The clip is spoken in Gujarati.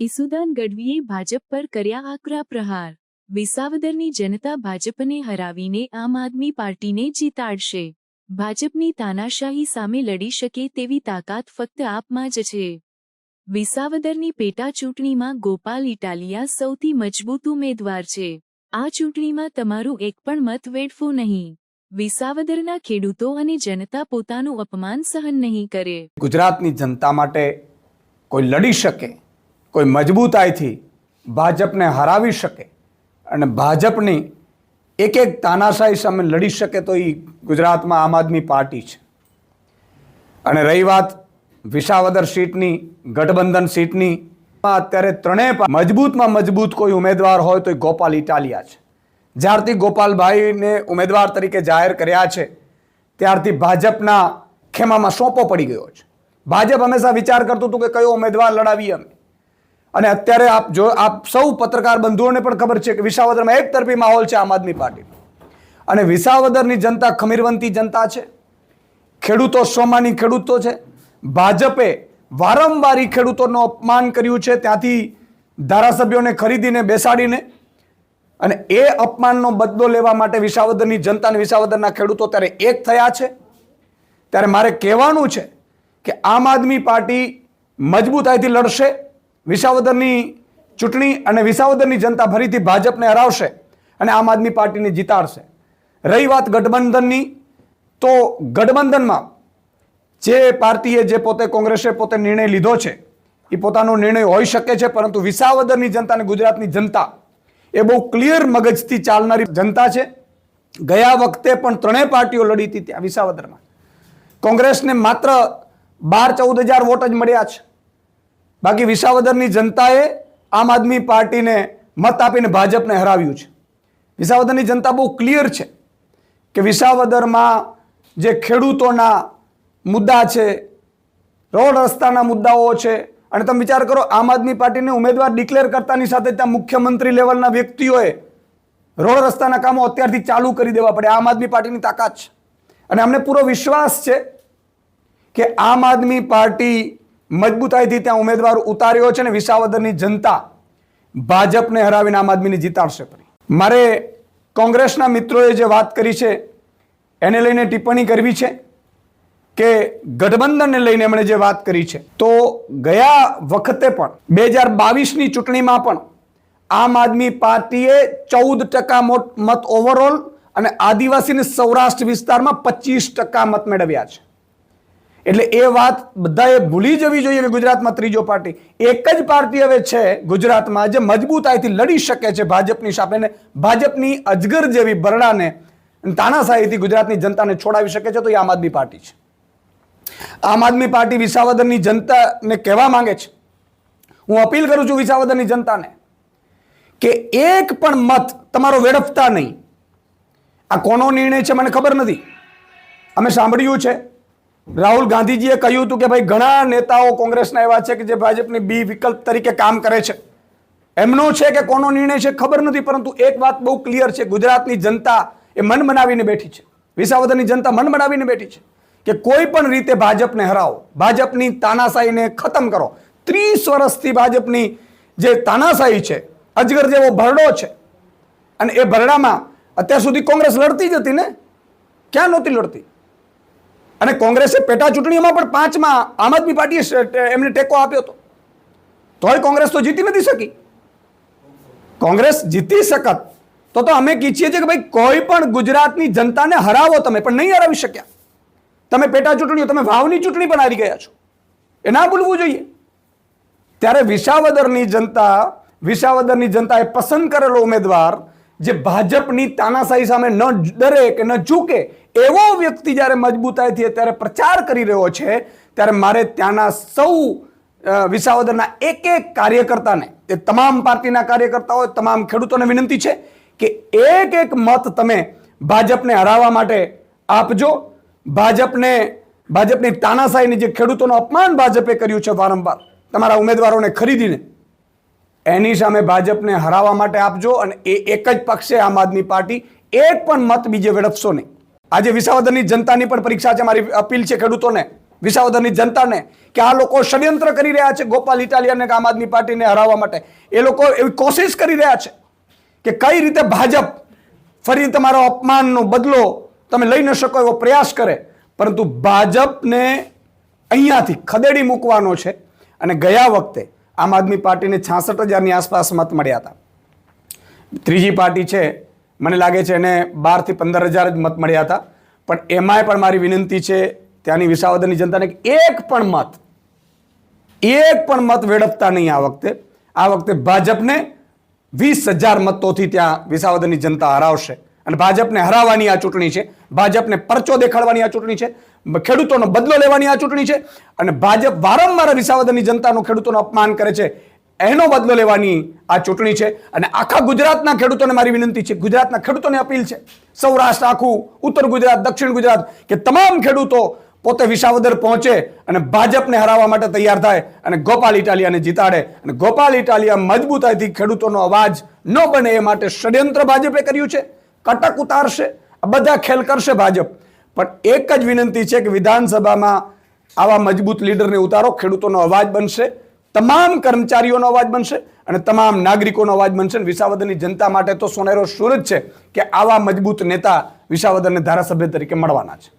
ઈસુદાન ગઢવીએ ભાજપ પર કર્યા આકરા પ્રહાર। વિસાવદરની જનતા ભાજપને હરાવીને આમ આદમી પાર્ટીને જીતાડશે। ભાજપની તાનાશાહી સામે લડી શકે તેવી તાકાત ફક્ત આપમાં જ છે। વિસાવદરની પેટા ચૂંટણીમાં ગોપાલ ઇટાલિયા સૌથી મજબૂત ઉમેદવાર છે। આ ચૂંટણીમાં તમારું એક પણ મત વેડફો નહીં। વિસાવદરના ખેડૂતો અને જનતા પોતાનું અપમાન સહન નહીં કરે। ગુજરાતની જનતા માટે કોઈ લડી શકે, કોઈ મજબૂતાઈથી ભાજપને હરાવી શકે અને ભાજપની એક એક તાનાશાહી સામે લડી શકે તો એ ગુજરાતમાં આમ આદમી પાર્ટી છે। અને રહી વાત વિસાવદર સીટની, ગઠબંધન સીટની, અત્યારે ત્રણેય મજબૂતમાં મજબૂત કોઈ ઉમેદવાર હોય તો એ ગોપાલ ઇટાલિયા છે। જ્યારથી ગોપાલભાઈને ઉમેદવાર તરીકે જાહેર કર્યા છે ત્યારથી ભાજપના ખેમામાં સોંપો પડી ગયો છે। ભાજપ હંમેશા વિચાર કરતું હતું કે કયો ઉમેદવાર લડાવીએ અમે, અને અત્યારે આપ સૌ પત્રકાર બંધુઓને પણ ખબર છે કે વિસાવદરમાં એક તરફી માહોલ છે આમ આદમી પાર્ટીનો। અને વિસાવદરની જનતા ખમીરવંતી જનતા છે, ખેડૂતો સ્વમાની ખેડૂતો છે। ભાજપે વારંવાર ખેડૂતોનું અપમાન કર્યું છે, ત્યાંથી ધારાસભ્યોને ખરીદીને બેસાડીને, અને એ અપમાનનો બદલો લેવા માટે વિસાવદરની જનતા અને વિસાવદરના ખેડૂતો ત્યારે એક થયા છે। ત્યારે મારે કહેવાનું છે કે આમ આદમી પાર્ટી મજબૂતાઈથી લડશે વિસાવદરની ચૂંટણી અને વિસાવદરની જનતા ફરીથી ભાજપને હરાવશે અને આમ આદમી પાર્ટીને જીતાડશે। રહી વાત ગઠબંધનની, તો ગઠબંધનમાં જે પાર્ટીએ જે પોતે કોંગ્રેસે પોતે નિર્ણય લીધો છે એ પોતાનો નિર્ણય હોઈ શકે છે, પરંતુ વિસાવદરની જનતા અને ગુજરાતની જનતા એ બહુ ક્લિયર મગજથી ચાલનારી જનતા છે। ગયા વખતે પણ ત્રણેય પાર્ટીઓ લડી હતી ત્યાં વિસાવદરમાં, કોંગ્રેસને માત્ર 12-14 હજાર વોટ જ મળ્યા છે। બાકી વિસાવદરની જનતાએ આમ આદમી પાર્ટીને મત આપીને ભાજપને હરાવ્યું છે। વિસાવદરની જનતા બહુ ક્લિયર છે કે વિસાવદરમાં જે ખેડૂતોના મુદ્દા છે, રોડ રસ્તાના મુદ્દાઓ છે, અને તમે વિચાર કરો આમ આદમી પાર્ટીને ઉમેદવાર ડિક્લેર કરતાની સાથે ત્યાં મુખ્યમંત્રી લેવલના વ્યક્તિઓએ રોડ રસ્તાના કામો અત્યારથી ચાલુ કરી દેવા પડે। આમ આદમી પાર્ટીની તાકાત છે, અને અમને પૂરો વિશ્વાસ છે કે આમ આદમી પાર્ટી મજબૂતાઈથી ત્યાં ઉમેદવાર ઉતાર્યો છે, ને વિસાવદરની જનતા ભાજપને હરાવીને આમ આદમીને જીતાડશે। મારે કોંગ્રેસના મિત્રોએ જે વાત કરી છે એને લઈને ટિપ્પણી કરવી છે કે ગઠબંધનને લઈને એમણે જે વાત કરી છે, તો ગયા વખતે પણ 2022ની ચૂંટણીમાં પણ આમ આદમી પાર્ટીએ 14% મત ઓવરઓલ અને આદિવાસી અને સૌરાષ્ટ્ર વિસ્તારમાં 25% મત મેળવ્યા છે। એટલે એ વાત બધાએ ભૂલી જવી જોઈએ કે ગુજરાતમાં ત્રીજો પાર્ટી એક જ પાર્ટી હવે છે ગુજરાતમાં જે મજબૂતાઈથી લડી શકે છે ભાજપની સામે, ને ભાજપની અજગર જેવી બરડાને તાનાશાહીથી ગુજરાતની જનતાને છોડાવી શકે છે, તો એ આમ આદમી પાર્ટી છે। આમ આદમી પાર્ટી વિસાવદરની જનતાને કહેવા માંગે છે, હું અપીલ કરું છું વિસાવદરની જનતાને કે એક પણ મત તમારો વેડફતા નહીં। આ કોનો નિર્ણય છે મને ખબર નથી, અમે સાંભળ્યું છે રાહુલ ગાંધીજીએ કહ્યું હતું કે ભાઈ ઘણા નેતાઓ કોંગ્રેસના એવા છે કે જે ભાજપની બી વિકલ્પ તરીકે કામ કરે છે। એમનો છે કે કોનો નિર્ણય છે ખબર નથી, પરંતુ એક વાત બહુ ક્લિયર છે, ગુજરાતની જનતા એ મન બનાવીને બેઠી છે, વિસાવદરની જનતા મન બનાવીને બેઠી છે કે કોઈ પણ રીતે ભાજપને હરાવો, ભાજપની તાનાશાહીને ખતમ કરો। 30 વર્ષથી ભાજપની જે તાનાશાહી છે, અજગર જેવો ભરડો છે, અને એ ભરડામાં અત્યાર સુધી કોંગ્રેસ લડતી જ હતી ને, ક્યાં નહોતી લડતી? અને કોંગ્રેસે પેટા ચૂંટણીઓમાં પણ 5માં આમ આદમી પાર્ટીએ એમને ટેકો આપ્યો હતો, તોય કોંગ્રેસ તો જીતી નથી શકી। કોંગ્રેસ જીતી શકત તો અમે કહીએ છીએ કે ભાઈ કોઈ પણ ગુજરાતની જનતાને હરાવો તમે, પણ નહીં હરાવી શક્યા। તમે પેટા ચૂંટણીઓ, તમે વાવની ચૂંટણી પણ હારી ગયા છો, એ ના ભૂલવું જોઈએ। ત્યારે વિસાવદરની જનતાએ પસંદ કરેલો ઉમેદવાર જે ભાજપની તાનાશાહી સામે ન ડરે કે ન ઝૂકે એવો વ્યક્તિ જ્યારે મજબૂતાઈથી અત્યારે પ્રચાર કરી રહ્યો છે, ત્યારે મારે ત્યાંના સૌ વિસાવદરના એક એક કાર્યકર્તાને, એ તમામ પાર્ટીના કાર્યકર્તાઓ, તમામ ખેડૂતોને વિનંતી છે કે એક એક મત તમે ભાજપને હરાવવા માટે આપજો। ભાજપની તાનાશાહીની જે ખેડૂતોનું અપમાન ભાજપે કર્યું છે વારંવાર તમારા ઉમેદવારોને ખરીદીને, એની સામે ભાજપને હરાવવા માટે આપજો, અને એ એક જ પક્ષ છે આમ આદમી પાર્ટી, એક પણ મત બીજે વેડફશો નહીં। આજે વિસાવદરની જનતાની પણ પરીક્ષા છે, મારી અપીલ છે ખેડૂતોને વિસાવદરની જનતાને કે આ લોકો ષડયંત્ર કરી રહ્યા છે ગોપાલ ઇટાલિયાને આમ આદમી પાર્ટીને હરાવવા માટે. એ લોકો એવી કોશિશ કરી રહ્યા છે કે કઈ રીતે ભાજપ ફરી તમારો અપમાનનો બદલો તમે લઈ ન શકો એવો પ્રયાસ કરે. પરંતુ ભાજપને અહીંયાથી ખદેડી મૂકવાનો છે. અને ગયા વખતે આમ આદમી પાર્ટીને 66,000ની આસપાસ મત મળ્યા હતા. ત્રીજી પાર્ટી છે મને લાગે છે એને 12,000 થી 15,000 જ મત મળ્યા હતા. પણ એમાંય પણ મારી વિનંતી છે ત્યાંની વિસાવદરની જનતાને એક પણ મત વેડફતા નહીં આ વખતે. આ વખતે ભાજપને 20,000 મતોથી ત્યાં વિસાવદરની જનતા હરાવશે. અને ભાજપને હરાવવાની આ ચૂંટણી છે. ભાજપને પરચો દેખાડવાની આ ચૂંટણી છે. ખેડૂતોનો બદલો લેવાની આ ચૂંટણી છે. અને ભાજપ વારંવાર વિસાવદરની જનતાનો ખેડૂતોનો અપમાન કરે છે એનો બદલો લેવાની આ ચૂંટણી છે. અને આખા ગુજરાતના ખેડૂતોને મારી વિનંતી છે, ગુજરાતના ખેડૂતોને અપીલ છે, સૌરાષ્ટ્ર આખું, ઉત્તર ગુજરાત, દક્ષિણ ગુજરાત, કે તમામ ખેડૂતો પોતે વિસાવદર પહોંચે અને ભાજપને હરાવવા માટે તૈયાર થાય અને ગોપાલ ઇટાલિયાને જીતાડે. અને ગોપાલ ઇટાલિયા મજબૂતાઈથી ખેડૂતોનો અવાજ ન બને એ માટે ષડયંત્ર ભાજપે કર્યું છે. કટક ઉતારશે, આ બધા ખેલ કરશે ભાજપ. પણ એક જ વિનંતી છે કે વિધાનસભામાં આવા મજબૂત લીડરને ઉતારો. ખેડૂતોનો અવાજ બનશે, તમામ કર્મચારીઓનો અવાજ બનશે અને તમામ નાગરિકોનો અવાજ બનશે. વિસાવદરની જનતા માટે તો સોનેરો સૂરજ છે કે આવા મજબૂત નેતા વિસાવદરને ધારાસભ્ય તરીકે મળવાના છે.